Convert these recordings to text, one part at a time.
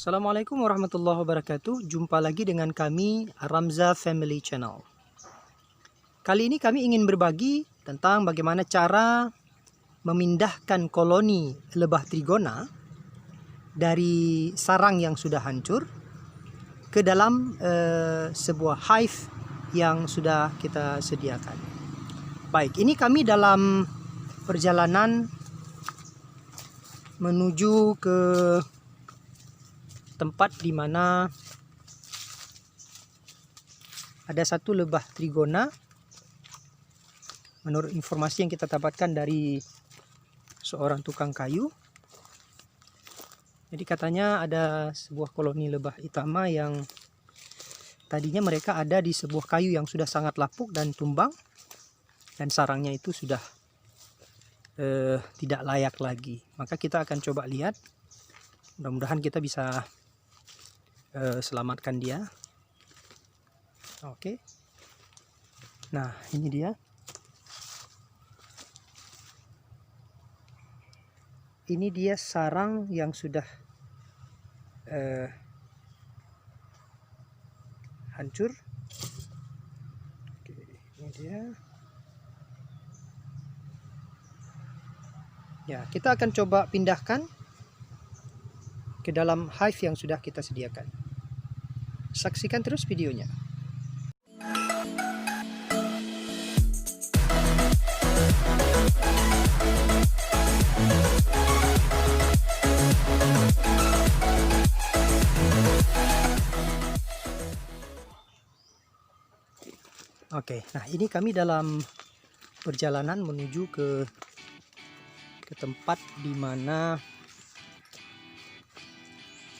Assalamualaikum warahmatullahi wabarakatuh. Jumpa lagi dengan kami Ramza Family Channel. Kali ini kami ingin berbagi tentang bagaimana cara memindahkan koloni lebah trigona dari sarang yang sudah hancur ke dalam sebuah hive yang sudah kita sediakan. Baik, ini kami dalam perjalanan menuju ke tempat di mana ada satu lebah trigona. Menurut informasi yang kita dapatkan dari seorang tukang kayu, jadi katanya ada sebuah koloni lebah itama yang tadinya mereka ada di sebuah kayu yang sudah sangat lapuk dan tumbang, dan sarangnya itu sudah tidak layak lagi. Maka kita akan coba lihat, mudah-mudahan kita bisa selamatkan dia. Oke. Nah, ini dia. Ini dia sarang yang sudah hancur. Oke, ini dia. Ya, kita akan coba pindahkan ke dalam hive yang sudah kita sediakan. Saksikan terus videonya. Oke, nah ini kami dalam perjalanan menuju ke tempat di mana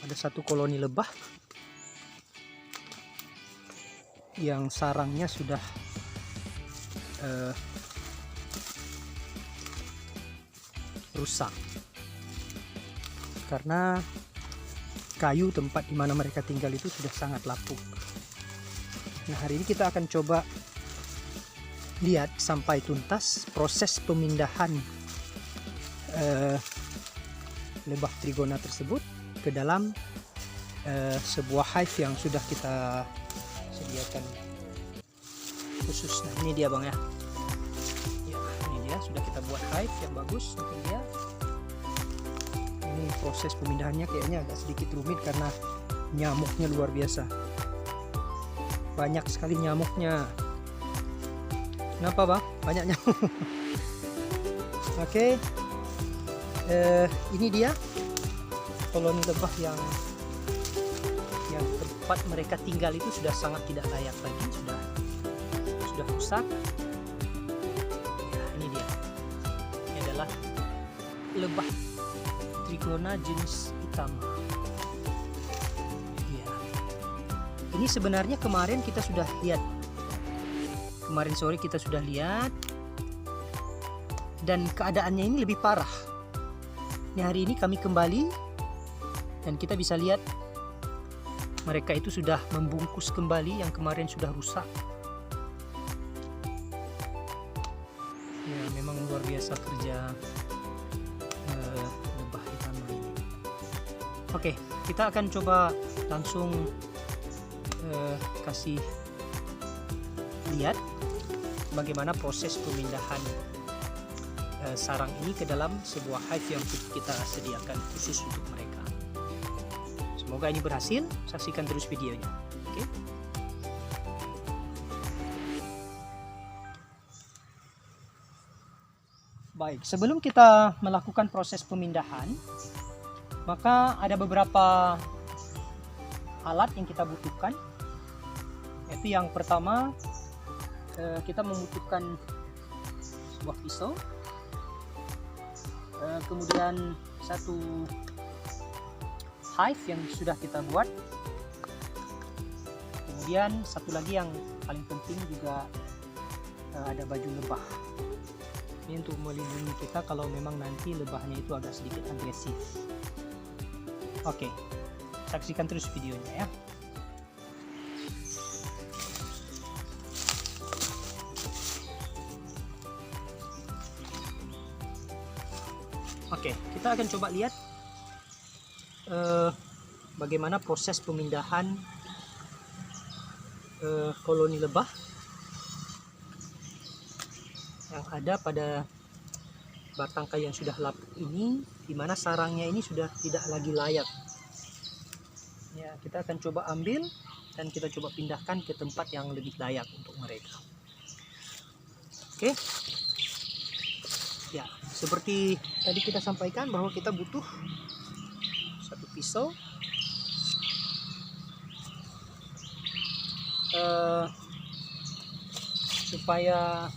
ada satu koloni lebah yang sarangnya sudah rusak karena kayu tempat di mana mereka tinggal itu sudah sangat lapuk. Nah, hari ini kita akan coba lihat sampai tuntas proses pemindahan lebah trigona tersebut ke dalam sebuah hive yang sudah kita sediakan khusus. Nah, ini dia bang ya. Ya, ini dia sudah kita buat hive yang bagus untuk dia. Ini proses pemindahannya kayaknya agak sedikit rumit karena nyamuknya luar biasa. Banyak sekali nyamuknya. Kenapa bang? Banyak nyamuk. Oke. Ini dia koloni lebah yang tempat mereka tinggal itu sudah sangat tidak layak lagi, sudah rusak. Nah, ini dia. Ini adalah lebah trigona jenis itama. Ya. Ini sebenarnya kemarin kita sudah lihat. Kemarin sore kita sudah lihat, dan keadaannya ini lebih parah. Ini hari ini kami kembali dan kita bisa lihat mereka itu sudah membungkus kembali yang kemarin sudah rusak. Ya, memang luar biasa kerja lebah itama ini. Oke, kita akan coba langsung kasih lihat bagaimana proses pemindahan sarang ini ke dalam sebuah hive yang kita sediakan khusus untuk mereka. Semoga ini berhasil. Saksikan terus videonya. Oke. Baik, sebelum kita melakukan proses pemindahan, maka ada beberapa alat yang kita butuhkan. Yaitu yang pertama, kita membutuhkan sebuah pisau, kemudian satu hive yang sudah kita buat, kemudian satu lagi yang paling penting juga ada baju lebah. Ini untuk melindungi kita kalau memang nanti lebahnya itu agak sedikit agresif. Oke, saksikan terus videonya ya. Oke, kita akan coba lihat bagaimana proses pemindahan koloni lebah yang ada pada batang kayu yang sudah lapuk ini, di mana sarangnya ini sudah tidak lagi layak. Ya, kita akan coba ambil dan kita coba pindahkan ke tempat yang lebih layak untuk mereka. Oke. Ya, seperti tadi kita sampaikan bahwa kita butuh satu pisau, supaya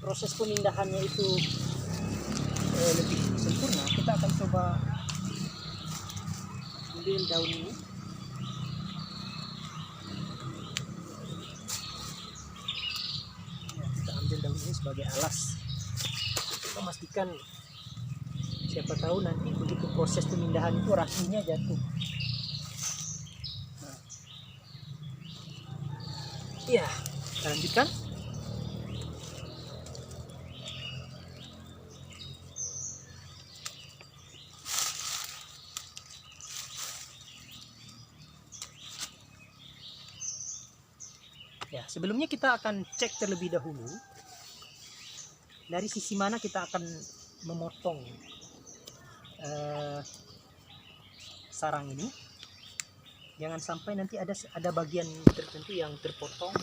proses pemindahannya itu lebih sempurna. Kita akan coba ambil daun ini. Ya, kita ambil daun ini sebagai alas. Kita pastikan, siapa tahu nanti begitu proses pemindahan itu ratunya jatuh. Nah. Ya, kita lanjutkan. Ya, sebelumnya kita akan cek terlebih dahulu dari sisi mana kita akan memotong sarang ini. Jangan sampai nanti ada bagian tertentu yang terpotong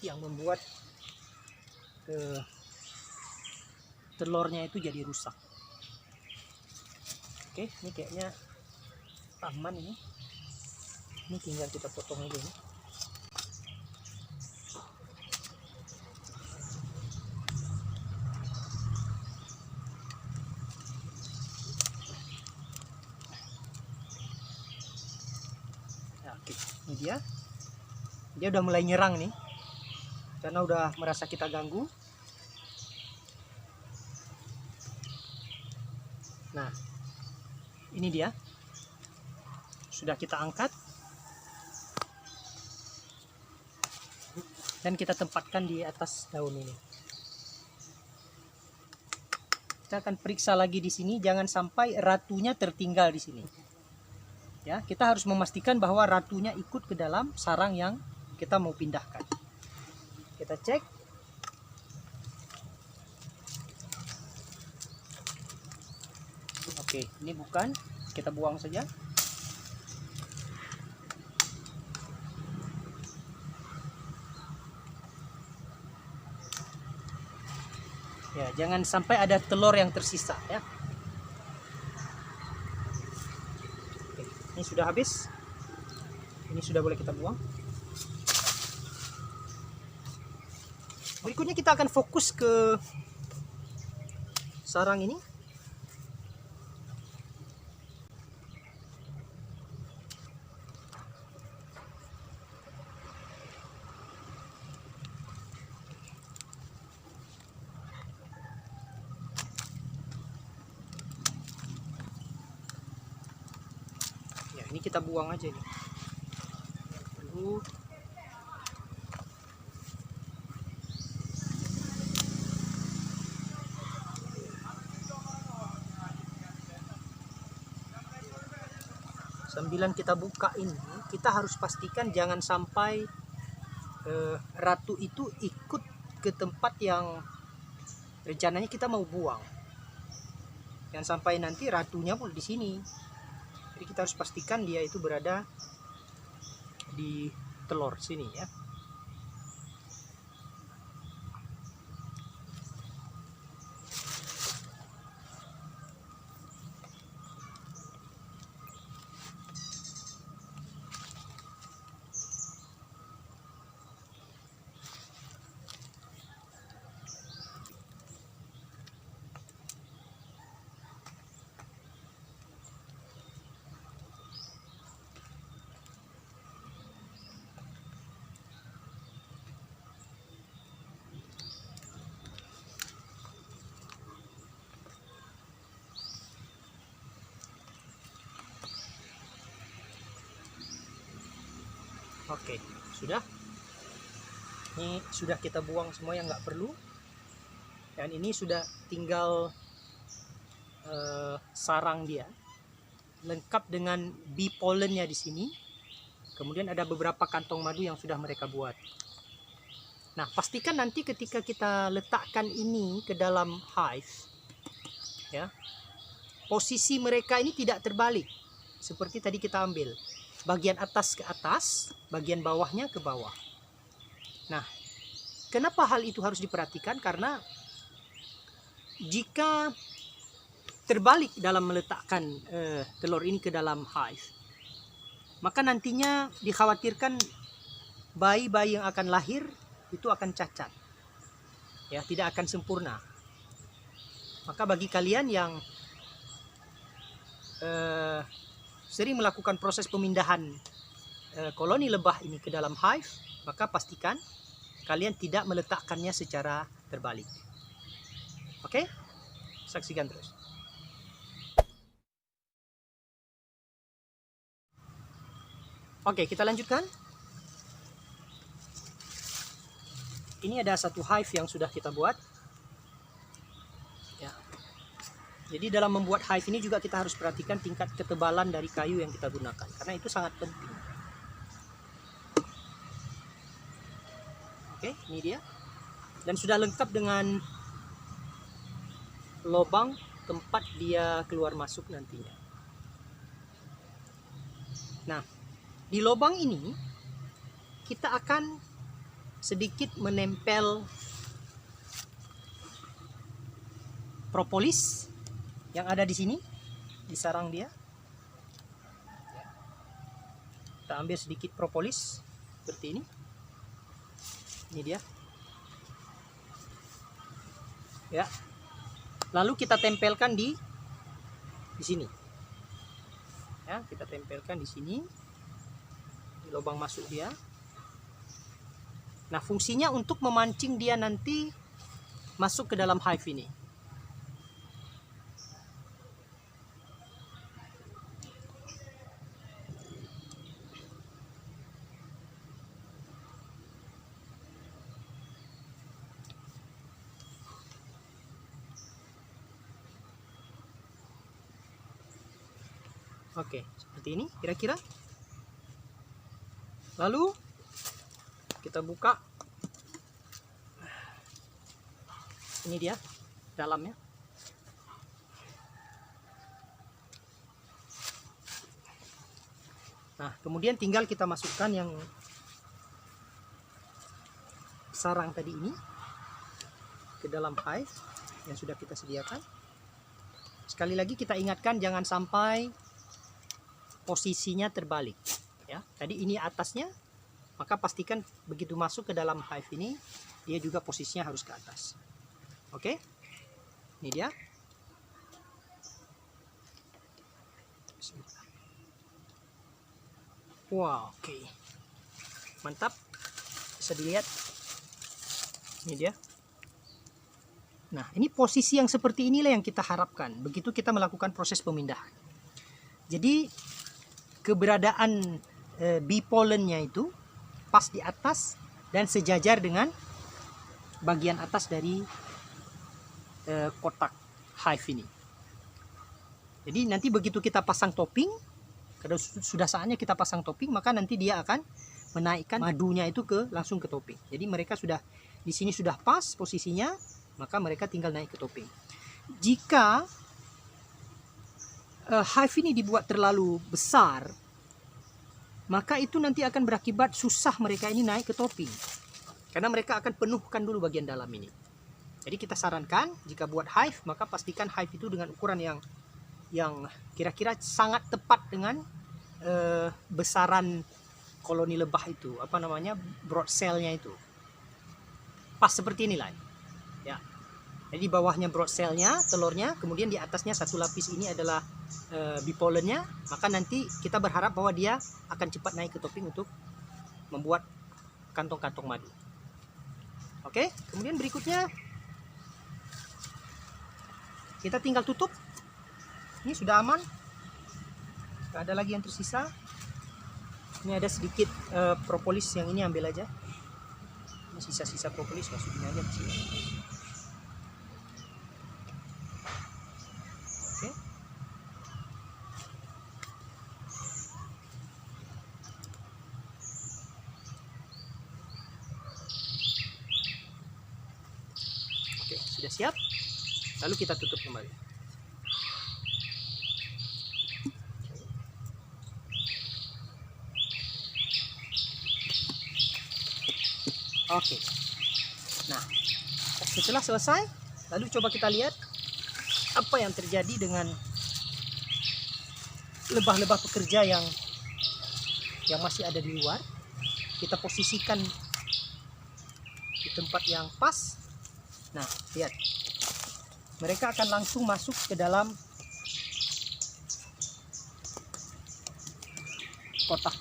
yang membuat telurnya itu jadi rusak. Oke, ini kayaknya aman ini. Ini tinggal kita potong aja nih. Nah, oke, ini dia. Dia udah mulai nyerang nih, karena udah merasa kita ganggu. Nah, ini dia. Sudah kita angkat. Dan kita tempatkan di atas daun ini. Kita akan periksa lagi di sini, jangan sampai ratunya tertinggal di sini. Ya, kita harus memastikan bahwa ratunya ikut ke dalam sarang yang kita mau pindahkan. Kita cek. Oke, ini bukan, kita buang saja. Ya, jangan sampai ada telur yang tersisa ya. Oke, ini sudah habis. Ini sudah boleh kita buang. Berikutnya kita akan fokus ke sarang ini. Ini kita buang aja nih. Dulu. Sambilan kita buka ini, kita harus pastikan jangan sampai ratu itu ikut ke tempat yang rencananya kita mau buang. Jangan sampai nanti ratunya pun di sini. Jadi kita harus pastikan dia itu berada di telur sini ya. Oke, sudah. Ini sudah kita buang semua yang nggak perlu. Dan ini sudah tinggal sarang dia, lengkap dengan bee pollennya di sini. Kemudian ada beberapa kantong madu yang sudah mereka buat. Nah, pastikan nanti ketika kita letakkan ini ke dalam hive, ya, posisi mereka ini tidak terbalik seperti tadi kita ambil, bagian atas ke atas, bagian bawahnya ke bawah. Nah, kenapa hal itu harus diperhatikan? Karena jika terbalik dalam meletakkan telur ini ke dalam hive, maka nantinya dikhawatirkan bayi-bayi yang akan lahir itu akan cacat, ya, tidak akan sempurna. Maka bagi kalian yang sering melakukan proses pemindahan koloni lebah ini ke dalam hive, maka pastikan kalian tidak meletakkannya secara terbalik. Oke? Saksikan terus. Oke, kita lanjutkan. Ini ada satu hive yang sudah kita buat. Ya. Jadi dalam membuat hive ini juga kita harus perhatikan tingkat ketebalan dari kayu yang kita gunakan, karena itu sangat penting. Oke, ini dia. Dan sudah lengkap dengan lubang tempat dia keluar masuk nantinya. Nah, di lubang ini kita akan sedikit menempel propolis yang ada di sini, di sarang dia. Kita ambil sedikit propolis seperti ini. Ini dia. Ya. Lalu kita tempelkan di sini. Ya, kita tempelkan di sini. Di lubang masuk dia. Nah, fungsinya untuk memancing dia nanti masuk ke dalam hive ini. Oke, seperti ini kira-kira. Lalu kita buka. Ini dia dalamnya. Nah, kemudian tinggal kita masukkan yang sarang tadi ini ke dalam hive yang sudah kita sediakan. Sekali lagi kita ingatkan jangan sampai posisinya terbalik, ya. Tadi ini atasnya, maka pastikan begitu masuk ke dalam hive ini dia juga posisinya harus ke atas. Oke, ini dia. Wow, oke, mantap, bisa dilihat. Ini dia. Nah, ini posisi yang seperti inilah yang kita harapkan begitu kita melakukan proses pemindahan. Jadi keberadaan bee pollennya itu pas di atas dan sejajar dengan bagian atas dari kotak hive ini. Jadi nanti begitu kita pasang topping, kalau sudah saatnya kita pasang topping, maka nanti dia akan menaikkan madunya itu langsung ke topping. Jadi mereka sudah di sini sudah pas posisinya, maka mereka tinggal naik ke topping. Jika hive ini dibuat terlalu besar, maka itu nanti akan berakibat susah mereka ini naik ke topping, karena mereka akan penuhkan dulu bagian dalam ini. Jadi kita sarankan jika buat hive, maka pastikan hive itu dengan ukuran yang kira-kira sangat tepat dengan besaran koloni lebah itu, apa namanya, brood cell-nya itu pas seperti inilah, ya. Jadi bawahnya brood cell-nya, telurnya, kemudian di atasnya satu lapis ini adalah bee pollennya, maka nanti kita berharap bahwa dia akan cepat naik ke topping untuk membuat kantong-kantong madu. Oke, kemudian berikutnya kita tinggal tutup. Ini sudah aman, nggak ada lagi yang tersisa. Ini ada sedikit propolis yang ini ambil aja. Ini sisa-sisa propolis, masukin aja ke sini. sudah siap, lalu kita tutup kembali. Oke. Nah, setelah selesai, lalu coba kita lihat apa yang terjadi dengan lebah-lebah pekerja yang masih ada di luar. Kita posisikan di tempat yang pas. Nah, lihat. Mereka akan langsung masuk ke dalam kotak.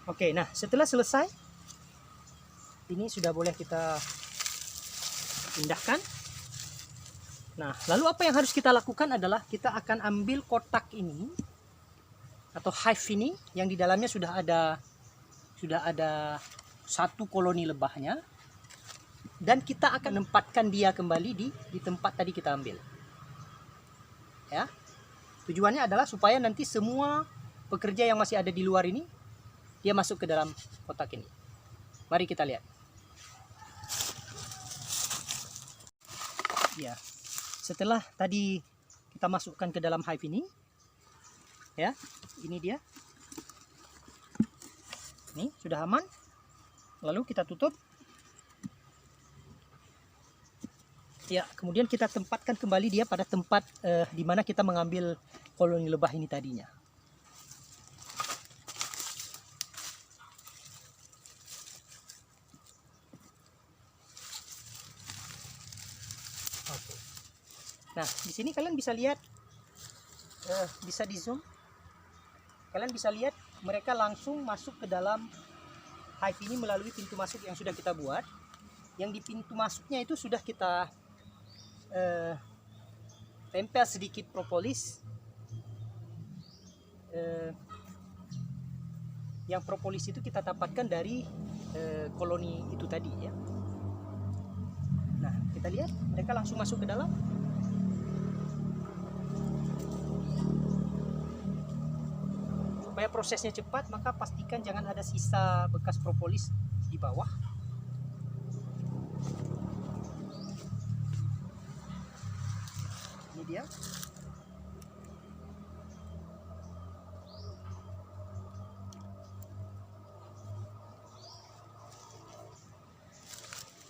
Oke, nah setelah selesai, ini sudah boleh kita pindahkan. Nah, lalu apa yang harus kita lakukan adalah kita akan ambil kotak ini atau hive ini yang di dalamnya sudah ada satu koloni lebahnya, dan kita akan menempatkan dia kembali di tempat tadi kita ambil. Ya, tujuannya adalah supaya nanti semua pekerja yang masih ada di luar ini dia masuk ke dalam kotak ini. Mari kita lihat. Ya, setelah tadi kita masukkan ke dalam hive ini, ya, ini dia. Ini sudah aman. Lalu kita tutup. Ya, kemudian kita tempatkan kembali dia pada tempat di mana kita mengambil koloni lebah ini tadinya. Nah, di sini kalian bisa lihat, bisa di zoom. Kalian bisa lihat mereka langsung masuk ke dalam hive ini melalui pintu masuk yang sudah kita buat. Yang di pintu masuknya itu sudah kita tempel sedikit propolis. Yang propolis itu kita dapatkan dari koloni itu tadi, ya. Nah, kita lihat mereka langsung masuk ke dalam. Supaya prosesnya cepat, maka pastikan jangan ada sisa bekas propolis di bawah. Ini dia.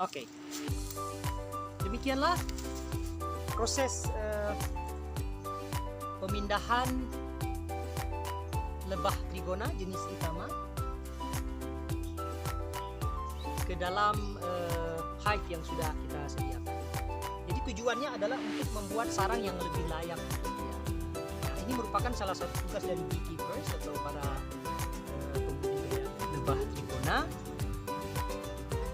Oke. Demikianlah proses pemindahan lebah trigona jenis Itama ke dalam hive yang sudah kita sediakan. Jadi tujuannya adalah untuk membuat sarang yang lebih layak. Nah, ini merupakan salah satu tugas dari beekeepers atau para pembudidaya lebah trigona.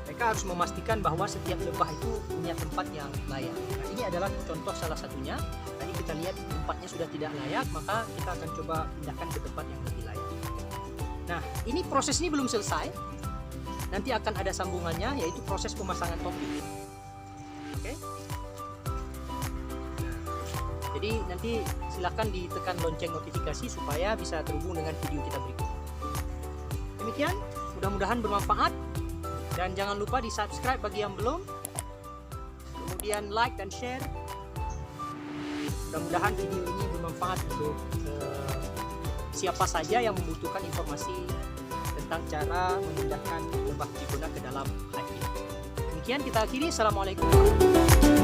Mereka harus memastikan bahwa setiap lebah itu punya tempat yang layak. Nah, ini adalah contoh salah satunya. Tadi kita lihat tempatnya sudah tidak layak, maka kita akan coba pindahkan ke tempat yang lebih layak. Nah, ini proses ini belum selesai. Nanti akan ada sambungannya, yaitu proses pemasangan topi. Oke? Jadi nanti silakan ditekan lonceng notifikasi supaya bisa terhubung dengan video kita berikutnya. Demikian, mudah-mudahan bermanfaat. Dan jangan lupa di subscribe bagi yang belum. Kemudian like dan share. Mudah-mudahan video ini bermanfaat untuk siapa saja yang membutuhkan informasi tentang cara memindahkan lebah trigona ke dalam hive. Demikian kita akhiri. Assalamualaikum warahmatullahi wabarakatuh.